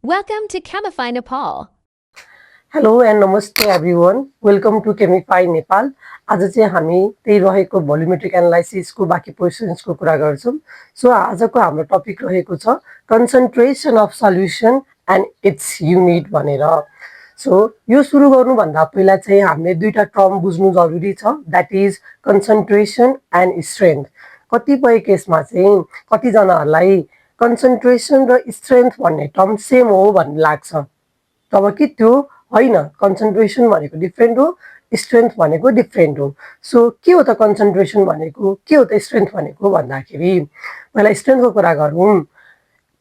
Welcome to Chemify Nepal. Hello and namaste everyone. Welcome to Chemify Nepal. आज चाहिँ हामी त्यही रहेको भोल्युमेट्रिक एनालाइसिसको बाँकी पोर्सन्सको कुरा गर्छौं। सो आजको हाम्रो टपिक रहेको छ concentration of solution and it's unit भनेर। सो यो सुरु गर्नुभन्दा पहिला चाहिँ हामीले दुईटा टर्म बुझ्नु जरुरी छ, that is concentration and strength. कतिपय केसमा चाहिँ कतिजनाहरूलाई कन्सन्ट्रेसन र स्ट्रेन्थ भन्ने टर्म सेम हो भन्ने लाग्छ, तबकि त्यो होइन। कन्सन्ट्रेसन भनेको डिफ्रेन्ट हो, स्ट्रेन्थ भनेको डिफ्रेन्ट हो। सो के हो त कन्सन्ट्रेसन भनेको, के हो त स्ट्रेन्थ भनेको भन्दाखेरि पहिला स्ट्रेन्थको कुरा गरौँ।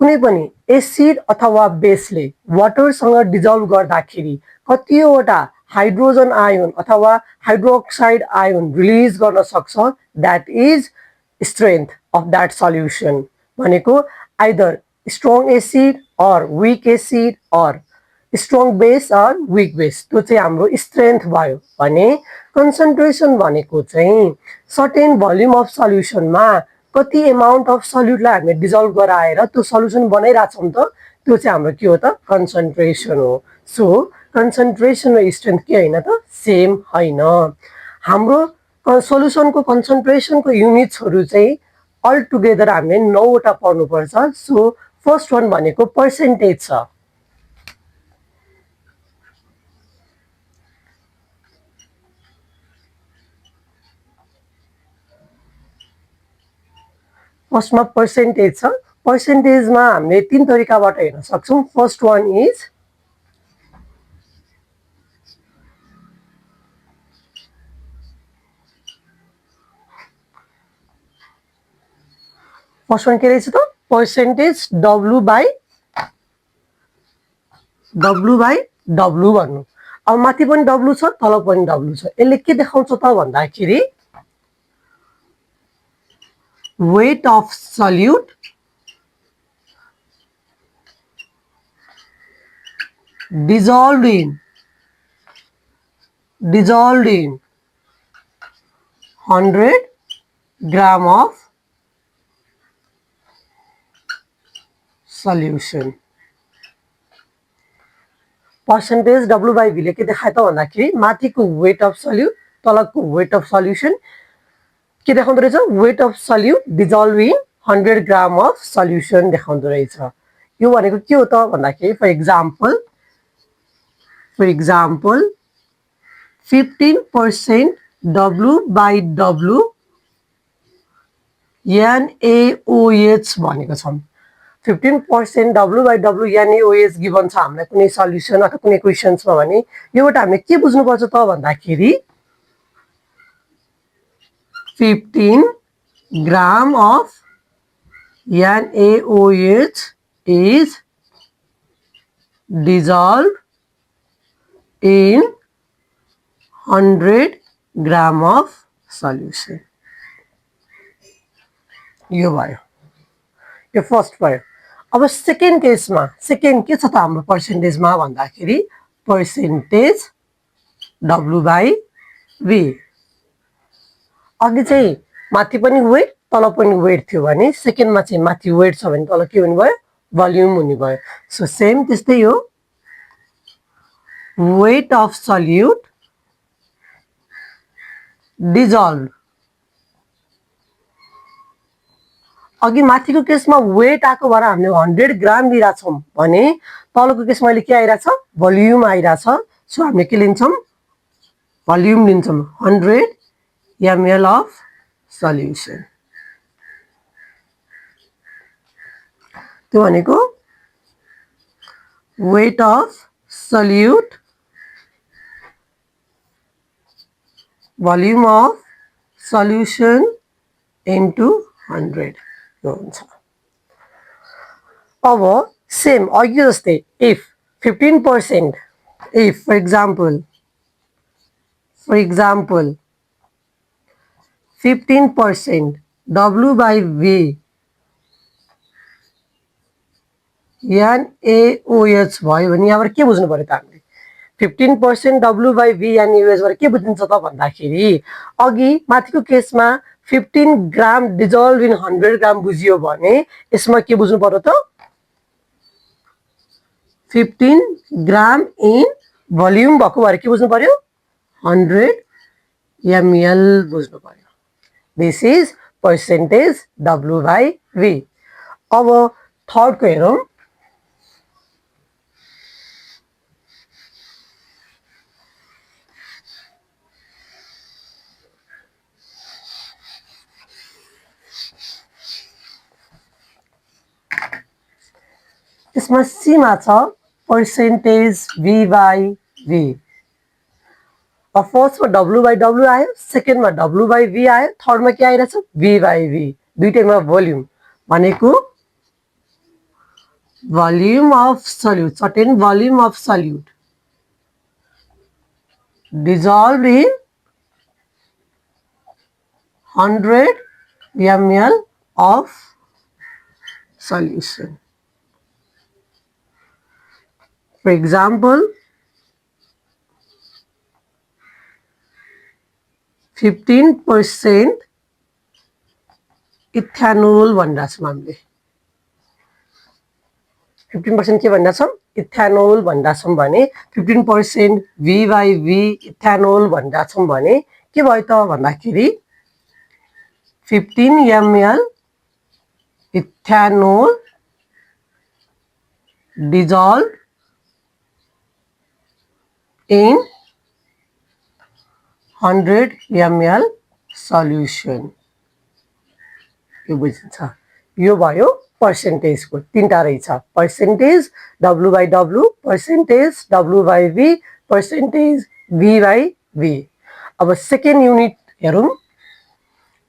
कुनै पनि एसिड अथवा बेसले वाटरसँग डिजल्भ गर्दाखेरि कतिवटा हाइड्रोजन आयोन अथवा हाइड्रोक्साइड आयोन रिलिज गर्न सक्छ, that is strength of that solution. भनेको आइदर स्ट्रङ एसिड और वीक एसिड और स्ट्रङ बेस और वीक बेस, त्यो चाहिँ हाम्रो स्ट्रेन्थ भयो भने कन्सन्ट्रेसन भनेको चाहिँ सर्टेन भोल्युम अफ सल्युसनमा कति एमाउन्ट अफ सल्युटलाई हामीले डिजल्भ गराएर त्यो सल्युसन बनाइराछौँ त, त्यो चाहिँ हाम्रो के हो त कन्सन्ट्रेसन हो। सो कन्सन्ट्रेसन र स्ट्रेन्थ के होइन त सेम होइन। हाम्रो सल्युसनको कन्सन्ट्रेसनको युनिट्सहरू चाहिँ अल टुगेदर हामीले 9 वटा पढ्नुपर्छ। सो फर्स्ट वान भनेको पर्सेन्टेज छ। फर्स्टमा पर्सेन्टेज छ। पर्सेन्टेजमा हामीले तीन तरिकाबाट हेर्न सक्छौं। फर्स्ट वान इज के रहेछ त पर्सेन्टेज W बाई W भन्नु। अब माथि पनि W छ, तल पनि W छ। यसले के देखाउँछ त भन्दाखेरि weight of solute dissolved in 100 gram of solution। Percentage W by V ले के देखायो त भन्दाखेरि माथिको वेट अफ सल्युट, तलको वेट अफ सल्युसन के देखाउँदो रहेछ, weight of solute dissolved in 100 gram of solution देखाउँदो रहेछ। यो भनेको के हो त भन्दाखेरि for example 15% W by W NaOH भनेको छ। 15% W by W NaOH given छ हामीलाई कुनै सल्युसन अथवा कुनै क्वेशन्समा भने योबाट हामीले के बुझ्नुपर्छ त भन्दाखेरि 15 gram of NaOH is dissolved in 100 gram of solution। यो भयो, यो फर्स्ट भयो। अब सेकेन्ड केसमा सेकेन्ड के छ त हाम्रो पर्सेन्टेजमा भन्दाखेरि पर्सेन्टेज W बाई V। अघि चाहिँ माथि पनि वेट तल पनि वेट थियो भने सेकेन्डमा चाहिँ माथि वेट छ भने तल के हुने भयो, भोल्युम हुने भयो। सो सेम त्यस्तै हो, वेट अफ सल्युट डिजल्भ। अघि माथिको केसमा वेट आएको भएर हामीले 100 ग्राम लिइराछौँ भने तलको केसमा अहिले के आइरहेछ, भोल्युम आइरहेछ। सो हामीले के लिन्छौँ, भोल्युम लिन्छौँ 100 ml of solution। त्यो भनेको weight of solute volume of solution into 100 यो हुन्छ। अब सेम अघि जस्तै if 15%, if for example 15% W by V NaOH भयो भने यहाँबाट के बुझ्नु पर्यो त हामीले 15% W by V NaOH बाट के बुझिन्छ त भन्दाखेरि अघि माथिको केसमा 15 ग्राम डिजल्भ इन 100 ग्राम बुझियो भने यसमा के बुझ्नु पर्यो त 15 ग्राम इन भोल्युम भएको भएर के बुझ्नु पर्यो 100 ml बुझ्नु पर्यो this is percentage W by V अब थर्ड को हेरौं यसमा C मा छ पर्सेन्टेज V by V अब फर्स्ट में W by W आयो सेकेन्ड में W by V आयो थर्ड में के आइरहेछ V by V दुईटैमा भोल्युम भनेको volume of solute certain volume of solute dissolved in 100 ml of solution. For example, 15% ethanol भनिरहेछौँ हामीले 15% के भनिरहेछौँ इथेनोल भनिरहेछौँ भने 15% V by V इथेनोल भनिरहेछौँ भने के भयो त भन्दाखेरि 15 ml ethanol dissolved in 100 ml solution यो बुझिन्छ यो भयो पर्सेन्टेज को तीनटा रहेछ percentage W by W percentage W by V percentage V by V अब सेकेन्ड युनिट हेरौं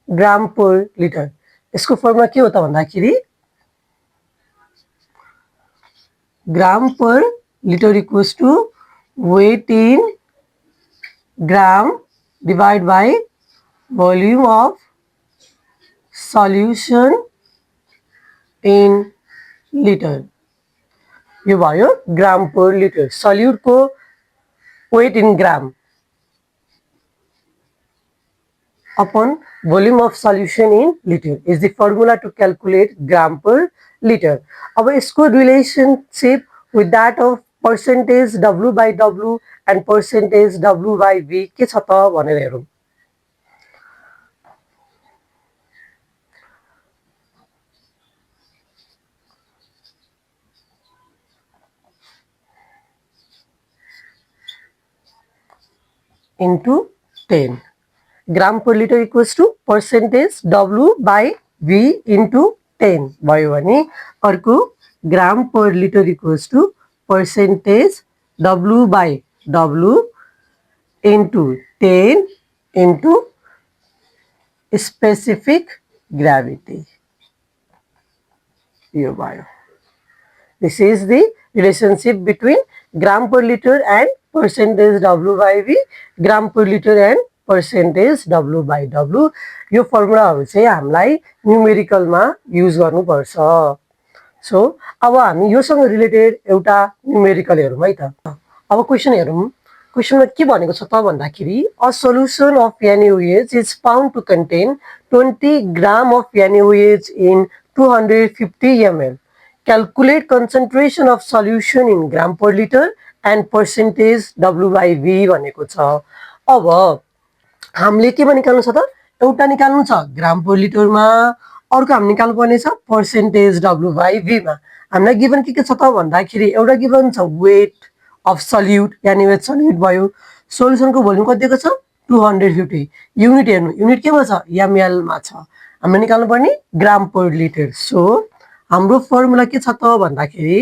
ग्राम पर लिटर यसको फर्मुला के हो त भन्दाखेरि gram per litre equals to weight in gram divided by volume of solution in liter यो भयो ग्राम per litre salute को weight in gram upon volume of solution in liter is the formula to calculate gram per liter अब इसको relationship with that of percentage W by W and percentage W by V के छ त भनेर हेरौं into 10 gram per liter equals to percentage W by V into 10 भयो भने अर्को ग्राम per liter equals to percentage W by W into 10 into specific gravity यो भयो this is the relationship between gram per liter and percentage W by V gram per liter and percentage W by W यो फर्मुलाहरु चाहिँ हामीलाई न्यूमेरिकलमा use गर्नुपर्छ so अब हामी योसँग related एउटा numerical हेरौं है त अब क्वेशन हेरौं क्वेशनमा के भनेको छ त भन्दाखेरि a solution of NaOH is found to contain 20 gram of NaOH in 250 ml calculate concentration of solution in gram per liter and percentage W by V भनेको छ अब हामीले के निकाल्नु छ त एउटा निकाल्नु छ ग्राम पर लिटरमा अर्को हामी निकाल्नु पर्ने छ पर्सेन्टेज W by V मा हामीलाई गिवन के छ त भन्दाखेरि एउटा गिवन छ weight of solute NaOH solute भयो सोलुसनको भोल्युम कति दिएको छ 250 युनिट हेर्नु युनिट केमा छ ml मा छ हामीले निकाल्नु पर्ने ग्राम पर लिटर सो हाम्रो फर्मुला के छ त भन्दाखेरि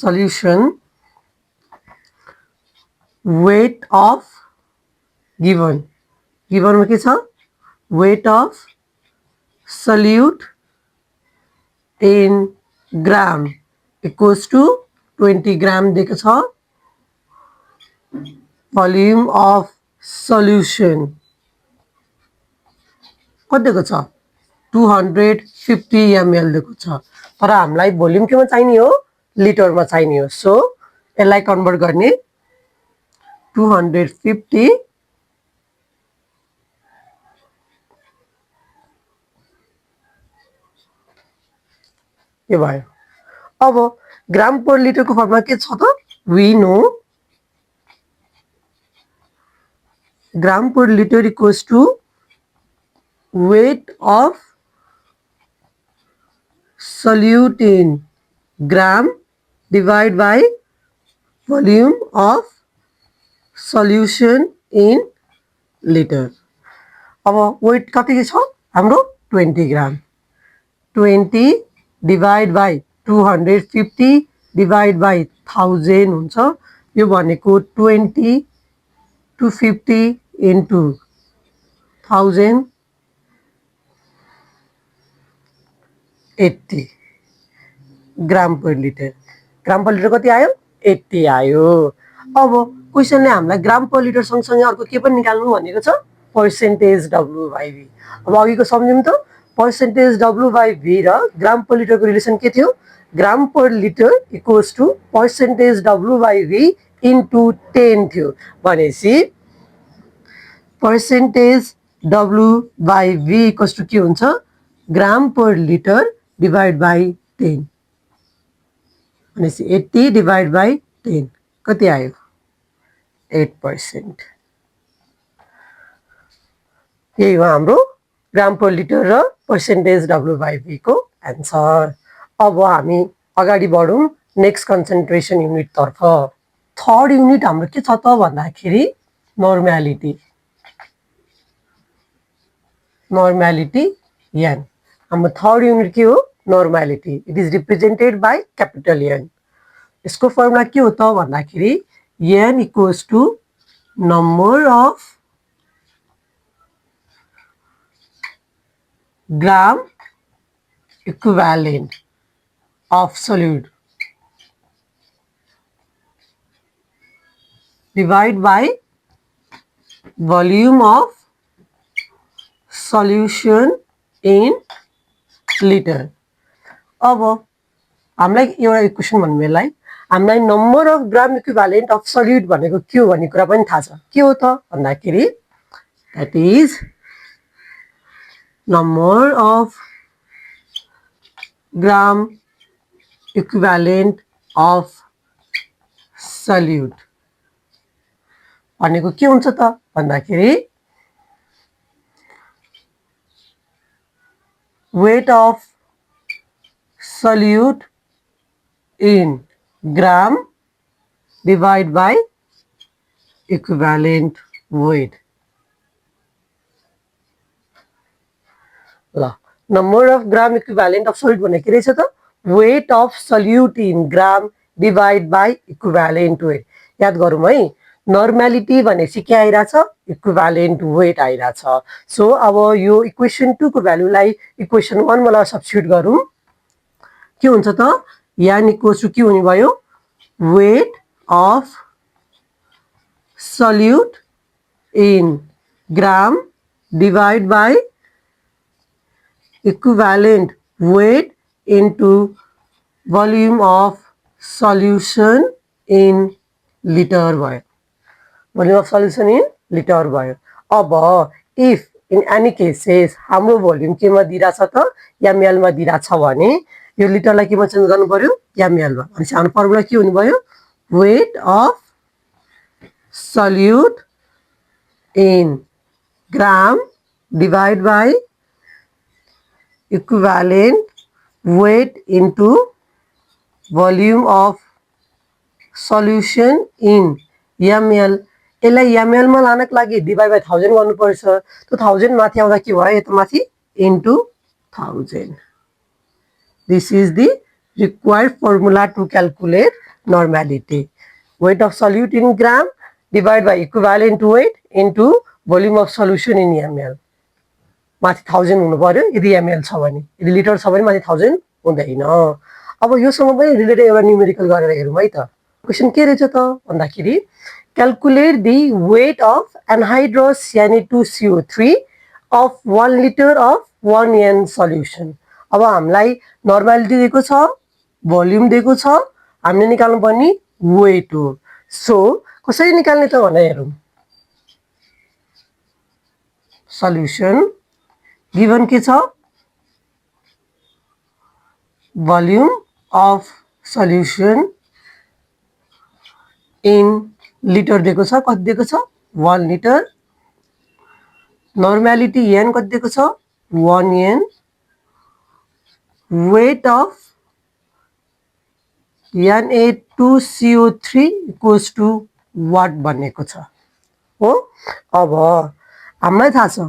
solution weight of given में के छ weight of solute in gram equals to 20 gram दिएको छ volume of solution कति दिएको छ 250 ml दिएको छ तर हामीलाई भोल्युम केमा चाहिने हो लिटरमा चाहिने हो सो यसलाई कन्भर्ट गर्ने 250 . यो भयो। अब ग्राम पर लिटरको फर्मुला के छ त? We know gram per litre equals to weight of solute in gram divided by volume of solution in liter. अब weight कति छ हाम्रो 20 ग्राम 20 डिभाइड बाई 250 डिभाइड बाई 1000 हुन्छ। यो भनेको 20 250 इन्टु 1000 80 ग्राम पर लिटर। ग्राम पर लिटर कति आयो? 80 आयो। अब क्वेसनले हामीलाई ग्राम पर लिटर सँगसँगै अर्को के पनि निकाल्नु भनेको छ? पर्सेन्टेज डब्लु बाई भी। अब अघिको सम्झौँ त, पर्सेन्टेज डब्लु बाई भी र ग्राम पर लिटरको रिलेसन के थियो? Gram per litre equals to percentage W by V into 10 थियो। भनेपछि percentage W by V equals to के हुन्छ? Gram per litre divide by 10। भनेपछि 80 डिभाइड बाई 10 कति आयो? 8%। यही हो हाम्रो ग्राम पर लिटर र पर्सेन्टेज डब्लु बाई भी को एन्सर। अब हामी अगाडि बढौँ नेक्स्ट कन्सन्ट्रेसन युनिट तर्फ। थर्ड युनिट हाम्रो के छ त भन्दाखेरि नर्मालिटी। Normality N. हाम्रो थर्ड युनिट के हो? Normality. It is represented by capital N. यसको फर्मुला के हो त भन्दाखेरि N equals to number of gram equivalent of solute divide by volume of solution in litre. अब हामीलाई एउटा इक्वेसन भन्नु बेलालाई हामीलाई number of gram equivalent of solute भनेको के हो भन्ने कुरा पनि थाहा छ। के हो त भन्दाखेरि that is number of gram equivalent of solute भनेको के हुन्छ त भन्दाखेरि weight of solute in gram divided by equivalent weight. ल number of gram equivalent of solute भनेको के रहेछ त? Weight of solute in gram divide by equivalent weight. याद गरौँ है, नर्मालिटी भनेपछि के आइरहेछ? इक्विभ्यालेन्ट वेट आइरहेछ। सो अब यो इक्वेसन 2 को भ्यालुलाई इक्वेसन 1 मा सब्स्टिट्युट गरौँ। के हुन्छ त? यान इक्वल्स टु के हुने भयो? Weight of solute in gram divide by equivalent weight into volume of solution in liter भयो। volume of solution in liter भयो। अब if in any cases हाम्रो भोल्युम केमा दिइरहेछ त? ml मा दिइरहेछ भने यो लिटरलाई केमा चेन्ज गर्नु पर्यो? ml मा। भनेपछि हाम्रो फर्मुला के हुने भयो? weight of solute in gram divided by equivalent weight into volume of solution in ml। यसलाई ml मा लानको लागि डिभाइड बाई 1000 गर्नुपर्छ। त्यो 1000 माथि आउँदा के भयो? यता माथि into 1000। This is the required formula to calculate normality. weight of solute in gram divided by equivalent weight into volume of solution in ml। माथि 1000 हुनु पर्यो यदि ml छ भने, यदि लिटर छ भने माथि 1000 हुँदैन। अब योसँग पनि रिलेटेड एउटा न्युमेरिकल गरेर हेरौँ है त। क्वेसन के रहेछ त भन्दाखेरि calculate the weight of anhydrous Na2CO3 of 1 litre of 1 n solution. अब हामीलाई नर्मालिटी दिएको छ, भोल्युम दिएको छ, हामीले निकाल्नु पर्ने वेट हो। सो कसरी निकाल्ने त भनेर हेरौँ। सल्युसन गिभन के छ? Volume of solution in litre दिएको छ, कति दिएको छ 1 लिटर। नर्मालिटी n कति दिएको छ 1 n। Weight of Na2CO3 equals to what भनेको छ हो। अब हामीलाई थाहा छ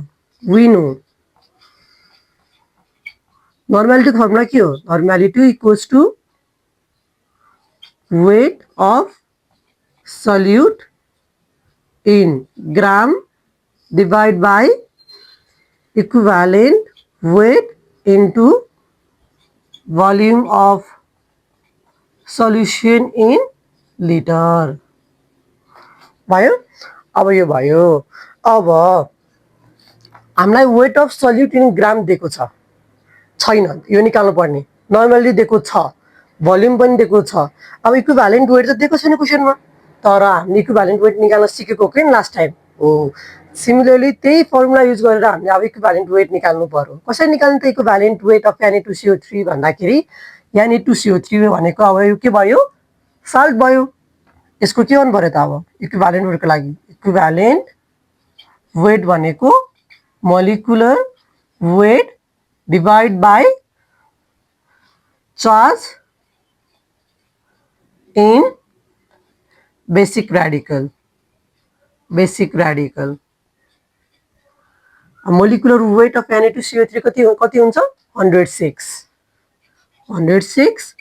वी नो नर्मालिटीको फर्मुला के हो, normality equals to weight of solute in gram divide by equivalent weight into volume of solution in litre भयो। अब यो भयो। अब हामीलाई weight of solute in gram दिएको छ छैन, यो निकाल्नु पर्ने। नर्मली दिएको छ, भोल्युम पनि दिएको छ। अब इक्विभ्यालेन्ट वेट त दिएको छैन क्वेसनमा, तर हामीले इक्विभ्यालेन्ट वेट निकाल्न सिकेको कि लास्ट टाइम हो। सिमिलरली त्यही फर्मुला युज गरेर हामीले अब इक्विभ्यालेन्ट वेट निकाल्नु पर्यो। कसरी निकाल्नु त इक्विभ्यालेन्ट वेट अफ Na2CO3 भन्दाखेरि Na2CO3 भनेको अब यो के भयो, साल्ट भयो। यसको के गर्नु पर्यो त अब इक्विभ्यालेन्ट वेटको लागि, इक्विभ्यालेन्ट वेट भनेको molecular weight divide by charge in basic radical. Basic radical molecular weight of Na2CO3 कति हुन्छ 106। 106।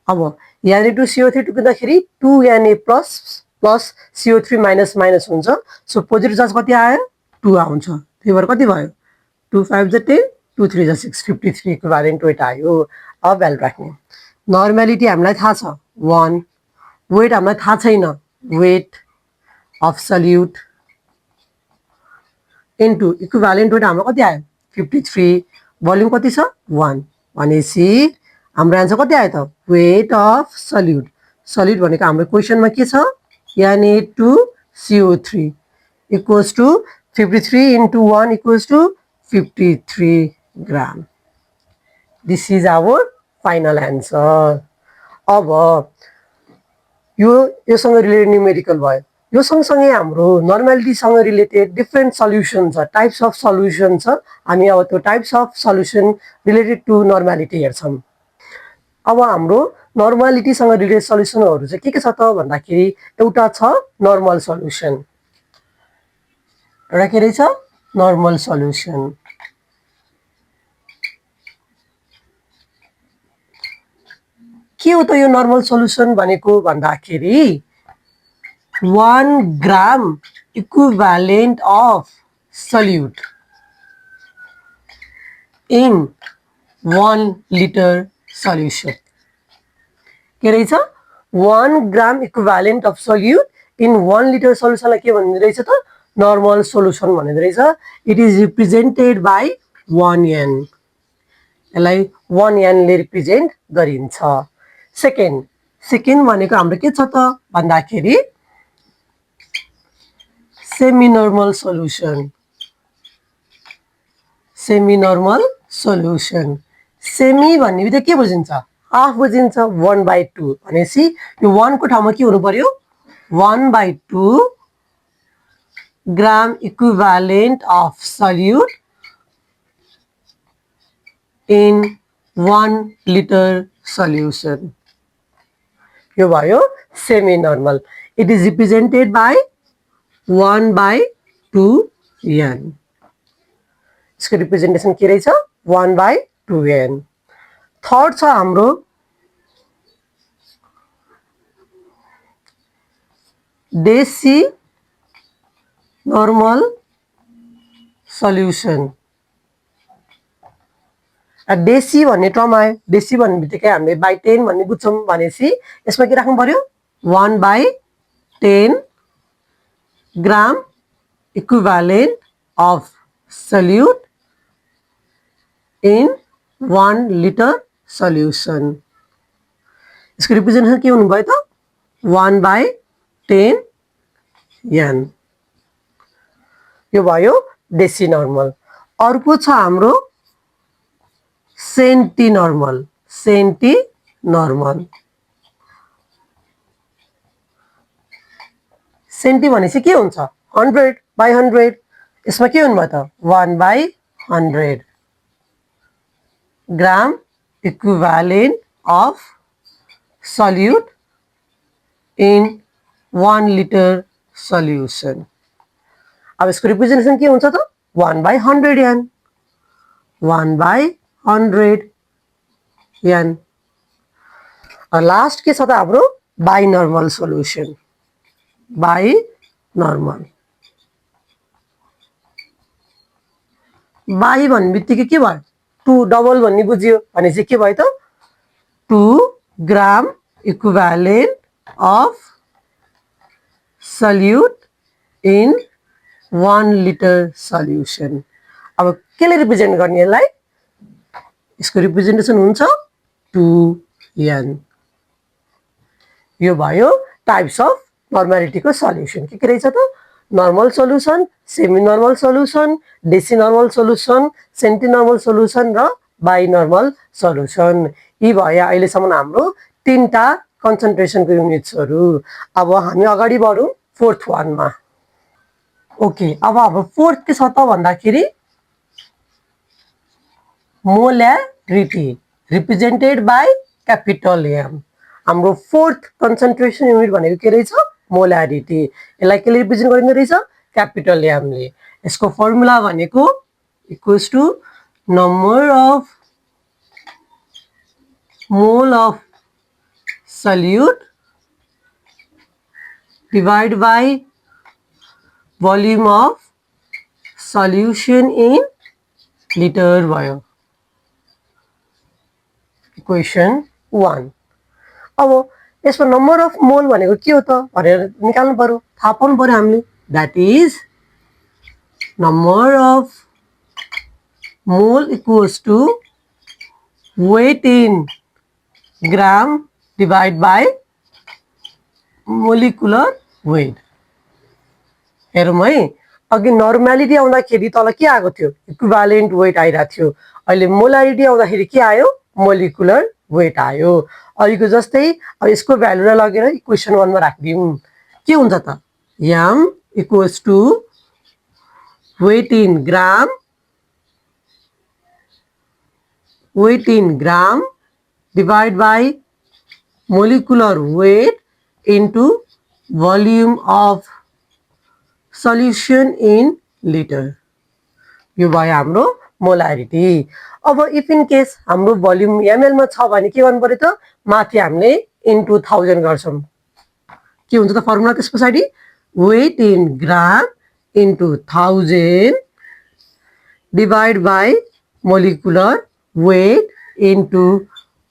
अब Na2CO3 टुक्दाखेरि 2Na plus CO3 minus minus हुन्छ। सो पोजिटिभ चार्ज कति आयो 2 आउँछ। त्यही भएर कति भयो 2 5 जा 10 2 3 जा 6 53 इक्विभ्यालेन्ट वेट आयो। अब भ्यालु राख्ने। नर्मालिटी हामीलाई थाहा छ 1, वेट हामीलाई थाहा छैन, weight of solute into equivalent weight हाम्रो कति आयो 53, भोल्युम कति छ 1 भनेपछि हाम्रो आन्सर कति आयो त वेट अफ सल्युट। सल्युट भनेको हाम्रो क्वेसनमा के छ Na2CO3 equals to 53 into 1 equals to 53 gram. This is our final answer. अब योसँग रिलेटेड न्युमेरिकल भयो। यो सँगसँगै हाम्रो नर्मालिटीसँग रिलेटेड डिफ्रेन्ट सल्युसन छ, टाइप्स अफ सल्युसन छ। हामी अब त्यो types of solution related to normality हेर्छौँ। अब हाम्रो नर्मालिटीसँग रिलेटेड सल्युसनहरू चाहिँ के छ त भन्दाखेरि एउटा छ नर्मल सल्युसन, एउटा के रहेछ नर्मल सल्युसन। के हो त यो नर्मल सल्युसन भनेको भन्दाखेरि 1 gram equivalent of solute in 1 litre solution. के रहेछ 1 gram equivalent of solute in 1 litre सल्युसनलाई के भन्ने रहेछ त नर्मल सल्युसन भन्ने रहेछ। It is represented by 1n। यसलाई 1n ले रिप्रेजेन्ट गरिन्छ। सेकेन्ड भनेको हाम्रो के छ त भन्दाखेरि semi normal solution. Semi normal solution, semi भन्ने बित्तिकै के बुझिन्छ हाफ बुझिन्छ 1/2 भनेपछि यो 1 को ठाउँमा के हुनु पर्यो 1/2 gram equivalent of solute in 1 litre solution. यो भयो semi normal. It is represented by 1/2n। इसको रिप्रेजेन्टेसन के रहेछ 1/2n। थर्ड छ हाम्रो देसी नर्मल सल्युसन। देसी भन्ने टर्म आयो, देसी भन्ने बित्तिकै हामीले बाई 10 भन्ने बुझ्छौँ भनेपछि यसमा के राख्नु पर्यो 1/10 gram equivalent of solute in 1 litre solution. इसको रिप्रेजेन्टेसन के हुनुभयो त 1/10n। यो भयो देसी नर्मल। अर्को छ हाम्रो centi normal. Centi normal. Centi भनेपछि के हुन्छ 100/100, यसमा के हुनुभयो त 1/100 gram equivalent of solute in 1 litre solution. अब यसको रिप्रेजेन्टेसन के हुन्छ त 1/100 n 1/100 n। लास्ट के छ त हाम्रो बाइनर्मल सोल्युसन। बाइनर्मल बाई भन्ने बित्तिकै के भयो 2 डबल भन्ने बुझियो भनेपछि के भयो त 2 gram equivalent of solute in 1 litre solution. अब केले रिप्रेजेन्ट गर्ने यसलाई, यसको रिप्रेजेन्टेसन हुन्छ 2n। यो भयो टाइप्स अफ नर्मालिटीको सल्युसन। के रहेछ त normal solution, semi normal solution, deci normal solution, centi normal solution र बाइनर्मल सोल्युसन। यी भयो अहिलेसम्म हाम्रो 3टा कन्सन्ट्रेसनको युनिट्सहरू। अब हामी अगाडि बढौँ 4th वानमा। ओके, अब हाम्रो 4th के छ त भन्दाखेरि molarity represented by capital M. हाम्रो 4th कन्सन्ट्रेसन युनिट भनेको के रहेछ मोलारिटी। यसलाई के रिप्रेजेन्ट गरिँदो रहेछ क्यापिटल एमले। यसको फर्मुला भनेको equals to number of mole of solute divide by volume of solution in litre भयो इक्वेसन 1। अब यसमा नम्बर अफ मोल भनेको के हो त भनेर निकाल्नु पर्यो, थाहा पाउनु पर्यो हामीले। That is number of mole equals to weight in gram divide by molecular weight. हेरौँ है, अघि नर्मालिटी आउँदाखेरि तल के आएको थियो इक्विभ्यालेन्ट वेट आइरहेको थियो, अहिले मोलारिटी आउँदाखेरि के आयो मोलिकुलर वेट आयो। अहिलेको जस्तै अब यसको भ्यालुलाई लगेर इक्वेसन 1 मा राखिदिउँ। के हुन्छ त m equals to weight in gram divide by molecular weight into volume of solution in litre. यो भयो हाम्रो मोलारिटी। अब इफ इन केस हाम्रो भोल्युम ml मा छ भने के गर्नु पर्यो त माथि हामीले इन्टु 1000 गर्छौँ। के हुन्छ त फर्मुला त्यस पछाडि weight in gram into 1000 divide by molecular weight into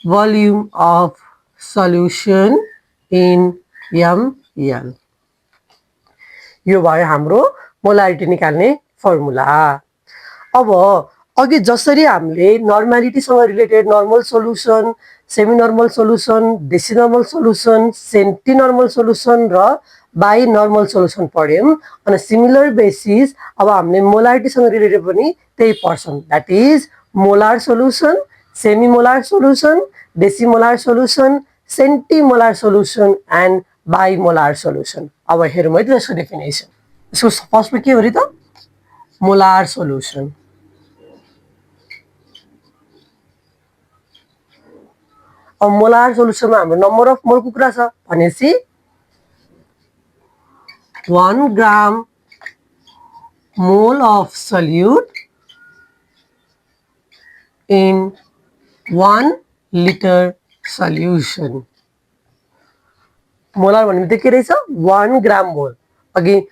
volume of solution in ml। यो भयो हाम्रो मोलारिटी निकाल्ने फर्मुला। अब अघि जसरी हामीले नर्मालिटीसँग related normal solution, semi normal solution, deci normal solution, centi normal solution र बाई नर्मल सोल्युसन पढ्यौँ, अनि सिमिलर बेसिस अब हामीले मोलारिटीसँग रिलेटेड पनि त्यही पढ्छौँ। That is molar solution, semi molar solution, deci molar solution, centi molar solution and bi molar solution. अब हेरौँ है त यसको डेफिनेसन। यसको फर्स्टमा के हो अरे त मोलार सोल्युसन। अब मोलार सोल्युसनमा हाम्रो नम्बर अफ मोलको कुरा छ भनेपछि 1 gram mole of solute in 1 litre solution. Molar भन्ने बित्तिकै के रहेछ 1 ग्राम मोल। अघि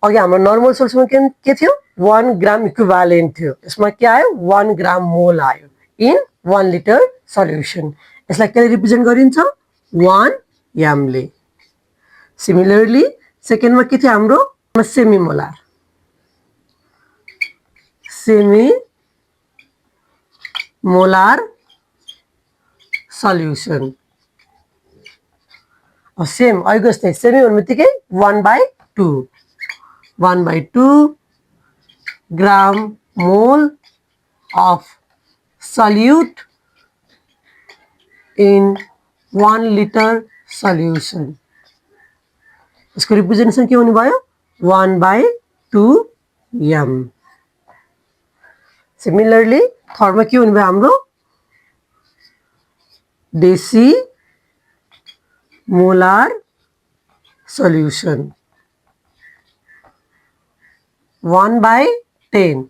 हाम्रो नर्मल सोल्युसनमा के थियो 1 ग्राम इक्विभ्यालेन्ट थियो, यसमा के आयो 1 ग्राम मोल आयो इन 1 लिटर सल्युसन। यसलाई के रिप्रेजेन्ट गरिन्छ 1 m ले। सिमिलरली सेकेन्डमा के थियो हाम्रो semi molar, semi molar solution. Same अघिको जस्तै सेमी भन्ने बित्तिकै 1/2 gram mole of solute in 1 liter solution. यसको रिप्रेजेन्टेसन के हुने भयो 1/2m. सिमिलरली थर्डमा के हुने भयो हाम्रो deci molar solution 1/10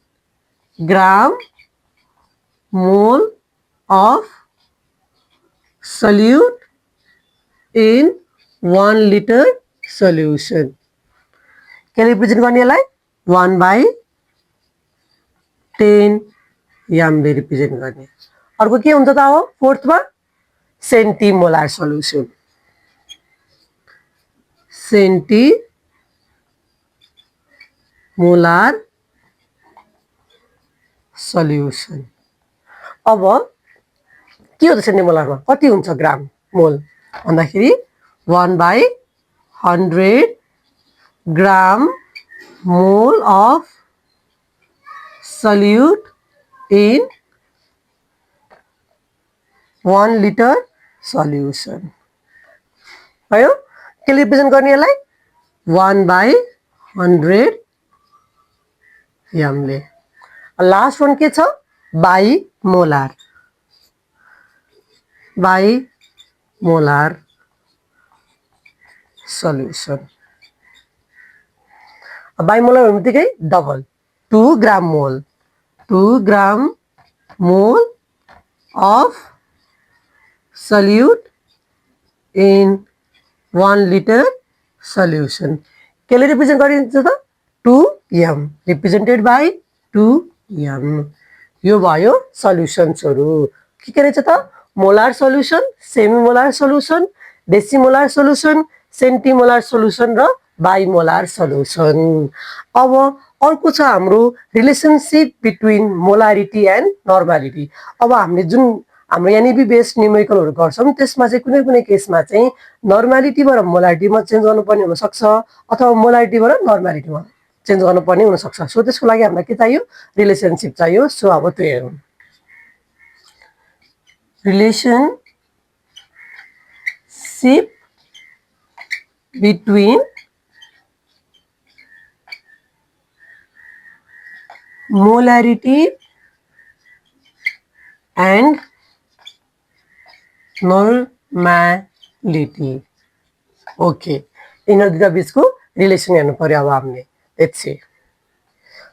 gram mole of solute in 1 liter solution. के रिप्रेजेन्ट गर्ने यसलाई 1/10 ले रिप्रेजेन्ट गर्ने. अर्को के हुन्छ त हो फोर्थमा सेन्टिमोलार सल्युसन. Centimolar solution. अब के हो त सेन्टिमोलारमा कति हुन्छ ग्राम मोल भन्दाखेरि 1/100 ग्राम mole of solute in 1 liter solution. भयो के रिप्रेजेन्ट गर्ने यसलाई 1/100 m ले. लास्ट वन के छ बाइमोलार. बाइमोलार सल्युसन. बाइमोलार भन्ने बित्तिकै डबल 2 ग्राम मोल. 2 ग्राम मोल of solute in 1 liter solution. केले रिप्रेजेन्ट गरिन्छ त 2m रिप्रेजेन्टेड बाई 2m. यो भयो सल्युसन्सहरु. के रहेछ त molar solution, semi molar solution, decimolar solution, centimolar solution र बाइमोलार सल्युसन. अब अर्को छ हाम्रो relationship between molarity and normality. अब हामीले जुन हाम्रो एनएबी बेस्ड न्युमेरिकलहरु गर्छौं त्यसमा चाहिँ कुनै कुनै केसमा चाहिँ नर्मालिटीबाट मोलारिटीमा चेन्ज गर्नुपर्ने हुन सक्छ अथवा मोलारिटीबाट नर्मालिटीमा चेन्ज गर्नुपर्ने हुन सक्छ. सो त्यसको लागि हामीलाई के चाहियो रिलेसनशिप चाहियो. सो अब त्यो हेरौं. Relationship between molarity and normality. Okay यिनीहरु दुईटा बीचको रिलेसन हेर्नु पर्यो. अब हामीले लेट्स सी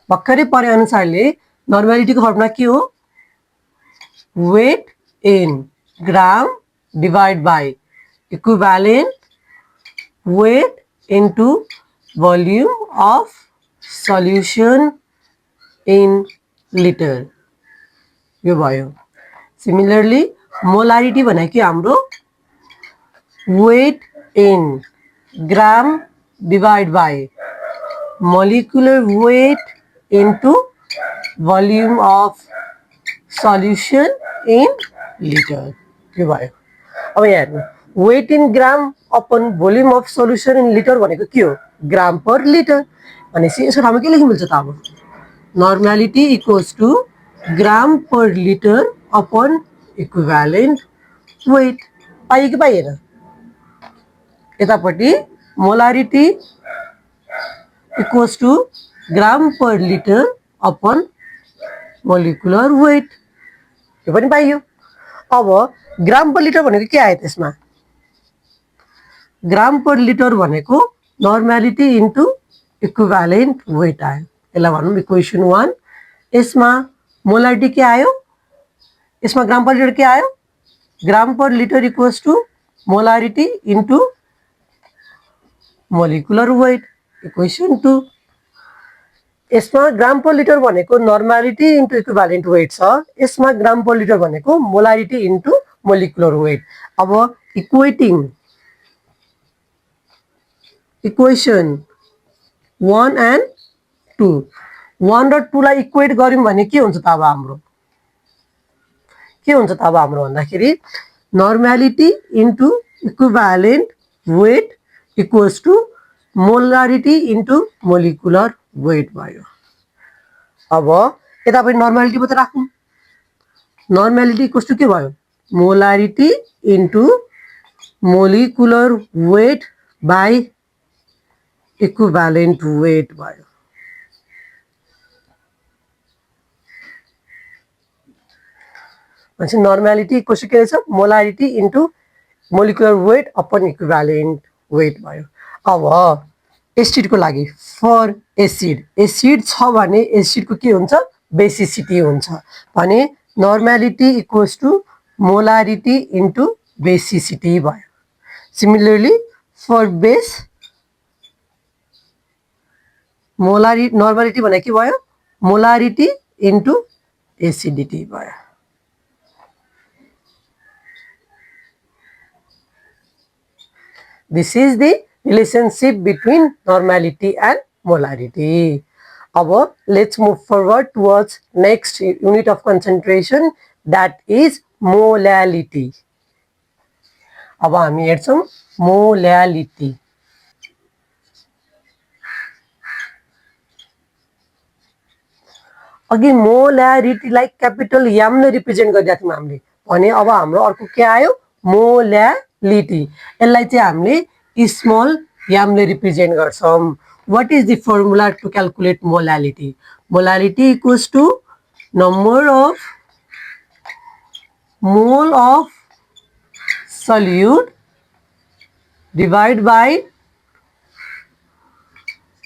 भर्खरै पढे अनुसारले नर्मालिटीको फर्मुला के हो weight in gram divide by equivalent weight into volume of solution in liter. यो भयो. सिमिलरली मोलारिटी भनेको हाम्रो weight in gram divide by molecular weight into volume of solution in litre. यो भयो. अब यहाँ हेर्नु weight in gram upon volume of solution in litre भनेको के हो ग्राम पर लिटर. भनेपछि यसको ठाउँमा के लेख्नु मिल्छ त अब normality equals to gram per liter upon equivalent weight. पाइयो कि पाइएन यतापट्टि molarity equals to gram per liter upon molecular weight. यो पनि पाइयो. अब ग्राम पर लिटर भनेको के आयो त्यसमा ग्राम पर लिटर भनेको नर्मालिटी इन्टु इक्विभ्यालेन्ट वेट आयो. यसलाई भनौं इक्वेसन 1. यसमा मोलारिटी के आयो यसमा ग्राम पर लिटर के आयो gram per litre equals to molarity into molecular weight equation 2. यसमा ग्राम पर लिटर भनेको नर्मालिटी इन्टु इक्विभ्यालेन्ट वेट छ. यसमा ग्राम पर लिटर भनेको मोलारिटी इन्टु मोलिकुलर वेट. अब इक्वेटिङ इक्वेसन 1 एन्ड 2 1 र 2 लाई इक्वेट गर्यौं भने के हुन्छ त अब हाम्रो भन्दाखेरि normality into equivalent weight equals to molarity into molecular weight भयो. अब यतापट्टि नर्मालिटी मात्र राखौं. नर्मालिटी इक्वल्स टु के भयो molarity into molecular weight by equivalent weight भयो। भनेपछि नर्मालिटी इक्वल्स के रहेछ molarity into molecular weight upon equivalent weight भयो। अब एसिडको लागि फर एसिड छ भने एसिडको के हुन्छ बेसिसिटी हुन्छ भने normality equals to molarity into basicity भयो। सिमिलरली फर बेस नर्मालिटी भने के भयो मोलारिटी इन्टु एसिडिटी भयो। This is the relationship between normality and molarity. Now let's move forward towards next unit of concentration, that is molality. अब हामी हेर्छौं molality. अघि मोलारिटीलाई capital am ले रिप्रेजेन्ट गरिदिएको थियौं हामीले भने अब हाम्रो अर्को के आयो मोलालिटी। यसलाई चाहिँ हामीले स्मल एम ले रिप्रेजेन्ट गर्छौं। What is the formula to calculate molality? Molality equals to number of mole of solute divide by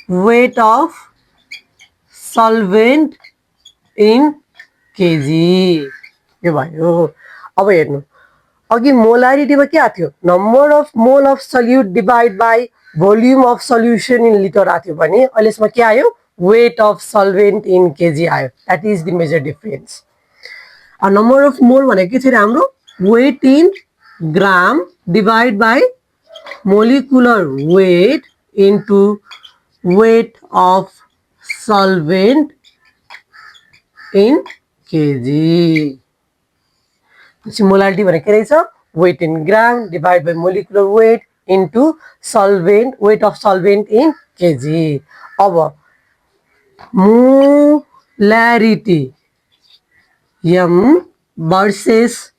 weight of solvent in KG. यो भयो। अब हेर्नु अघि मोलारिटीमा के आथ्यो number of mole of solute divide by volume of solution in litre आथ्यो भने अहिले यसमा के आयो weight of solvent in KG आयो। That is the major difference. Uh number of mole भनेको के थियो हाम्रो weight in gram divide by molecular weight into weight of solvent in kg। Molarity भने के रहेछ weight in gram divide by molecular weight into solvent weight of solvent in KG. अब molarity M versus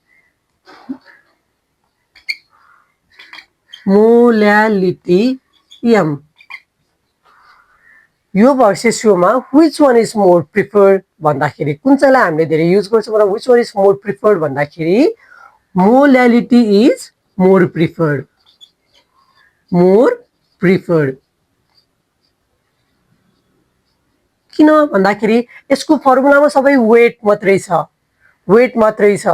molality M यो versus योमा which one is more preferred भन्दाखेरि कुन चाहिँलाई हामीले धेरै युज गर्छौं र which one is more preferred भन्दाखेरि मोलालिटी इज मोर प्रिफर्ड। किन भन्दाखेरि यसको फर्मुलामा सबै वेट मात्रै छ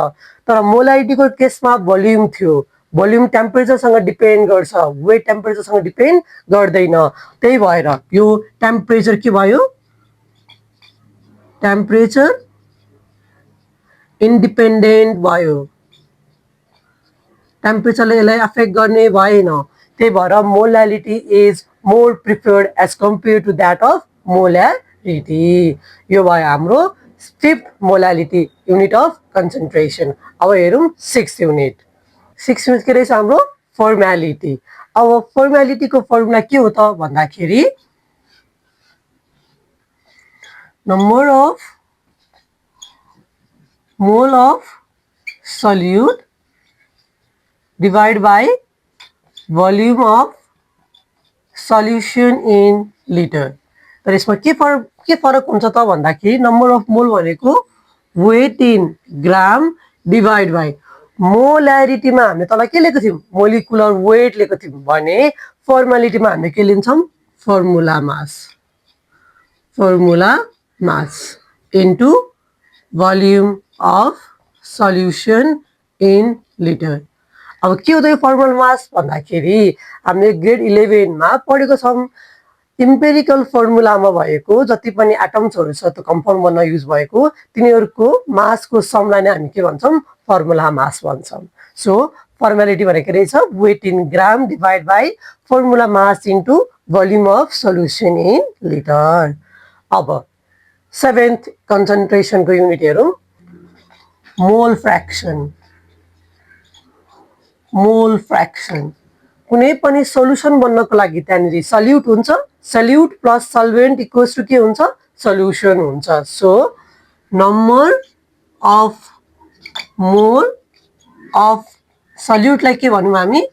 तर मोलालिटीको केसमा भोल्युम थियो। भोल्युम टेम्परेचरसँग डिपेन्ड गर्छ वेट टेम्परेचरसँग डिपेन्ड गर्दैन। त्यही भएर यो टेम्परेचर के भयो टेम्परेचर इन्डिपेन्डेन्ट भयो। टेम्परेचरले यसलाई अफेक्ट गर्ने भएन। त्यही भएर molality is more preferred as compare to that of molarity. यो भयो हाम्रो fifth molality unit of concentration. अब हेरौं सिक्स्थ युनिट के रहेछ हाम्रो फर्मालिटी। अब फर्मालिटीको फर्मुला के हो त भन्दाखेरि number of mole of solute divide by volume of solution in litre. तर यसमा के फरक हुन्छ त भन्दाखेरि नम्बर अफ मोल भनेको weight in gram divide by मोलारिटीमा हामीले तल के लेखेको थियौं मोलिकुलर वेट लेखेको थियौं भने फर्मालिटीमा हामीले के लिन्छौं formula mass into volume of solution in litre. अब के हो त यो फर्मुला मास भन्दाखेरि हामीले ग्रेड 11 मा पढेको छौं इम्पेरिकल फर्मुलामा भएको जति पनि एटम्सहरु छ त्यो कम्पाउन्ड बन्न युज भएको तिनीहरुको मासको समलाई नै हामी के भन्छौं फर्मुला मास भन्छौं। सो फर्मालिटी भनेको रहेछ weight in gram divide by formula mass into volume of solution in litre. अब सेभेन्थ कन्सन्ट्रेसनको युनिट हेरौं मोल फ्र्याक्सन। कुनै पनि सोलुसन बन्नको लागि त्यहाँनिर सल्युट हुन्छ solute plus solvent equals to के हुन्छ सल्युसन हुन्छ। So number of mole of सल्युटलाई के भनौँ हामी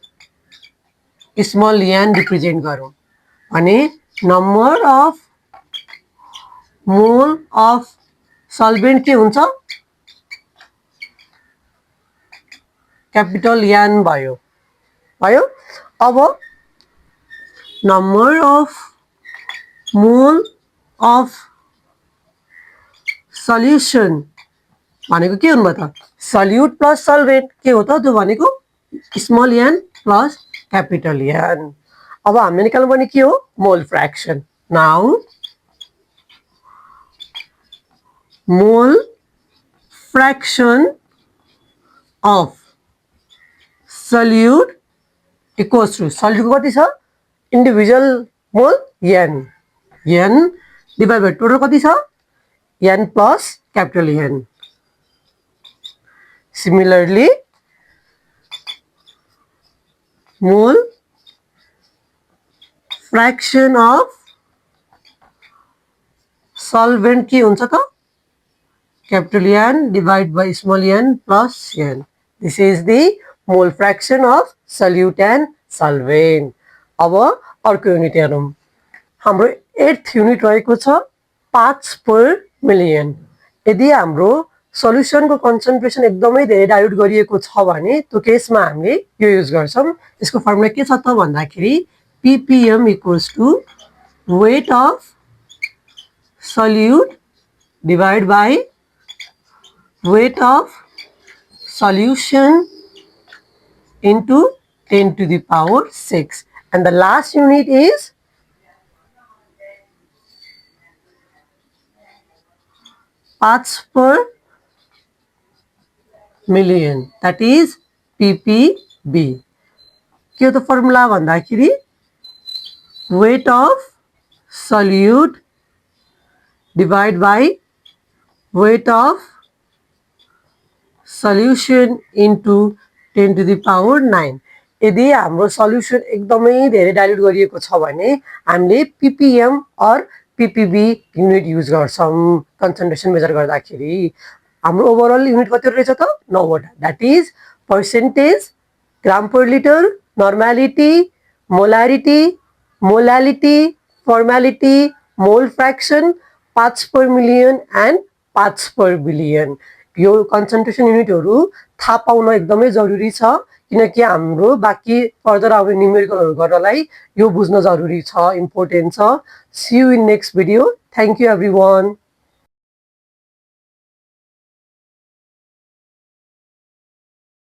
स्मल n रिप्रेजेन्ट गरौँ भने number of mole of solvent के हुन्छ क्यापिटल n भयो भयो अब number of mole of solution भनेको के हुनु भयो त सल्युट प्लस सल्भेन्ट के हो त त्यो भनेको small n plus capital n अब हामीले निकाल्नुपर्ने के हो mole fraction now mole fraction of solute equals to सल्युटको कति छ इन्डिभिजुअल मोल n डिभाइड बाई टोटल कति छ n plus capital n similarly मोल फ्र्याक्सन अफ सल्भेन्ट के हुन्छ त capital N divided by small n plus n. This is the mole fraction of solute and solvent. अब अर्को युनिट हेरौँ हाम्रो 8th युनिट रहेको छ पार्ट्स पर मिलियन यदि हाम्रो सल्युसनको कन्सन्ट्रेसन एकदमै धेरै डाइल्युट गरिएको छ भने त्यो केसमा हामीले यो युज गर्छौँ यसको फर्मुला के छ त भन्दाखेरि ppm equals to weight of solute divide by weight of solution into 10 to the power 6 and the last unit is parts per million that is ppb के हो त फर्मुला भन्दाखेरि weight of solute divide by weight of solution into 10 to the power 9 यदि हाम्रो solution एकदमै धेरै dilute गरिएको छ भने हामीले ppm और ppb युनिट युज गर्छौं कन्सन्ट्रेसन मेजर गर्दाखेरि हाम्रो ओभरअल युनिट कति रहेछ त 9 वटा that is percentage gram per litre normality molarity molality formality mole fraction parts per million and parts per billion यो कन्सन्ट्रेसन युनिटहरु थाहा पाउन एकदमै जरुरी छ किनकि हाम्रो बाँकी फर्दर आउने न्युमेरिकलहरु गर्नलाई यो बुझ्न जरुरी छ इम्पोर्टेन्ट छ see you in next video thank you everyone